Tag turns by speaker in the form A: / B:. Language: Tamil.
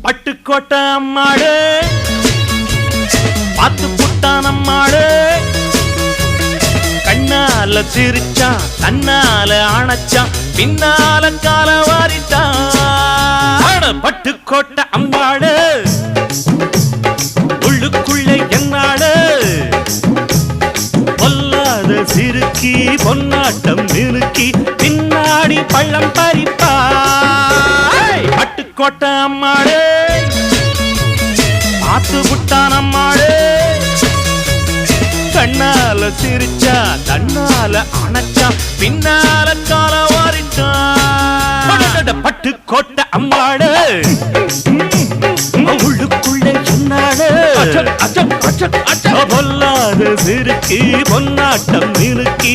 A: பட்டுக்கோட்டை அம்மாடு பாத்து புட்டான் அம்மாடு கண்ணால சிரிச்சான் தன்னால அணைச்சான் பின்னால கால வாரிட்டான் பட்டுக்கோட்டை அம்மாடு உள்ளுக்குள்ள என்னாடு பொல்லாத சிறுக்கி பொன்னாட்டம் நிறுக்கி பின்னாடி பள்ளம் பறிப்பா பட்டுக்கோட்டை அம்மாடு பாத்து புட்டான் அம்மாடு கண்ணால சிரிச்சா தன்னால அணைச்சா பின்னால கால வாரிட்டான் பட்டுக்கோட்டை அம்மாடு உள்ளுக்குள்ள என்னாடு பொல்லாத சிறுக்கி பொன்னாட்டம் நிறுக்கி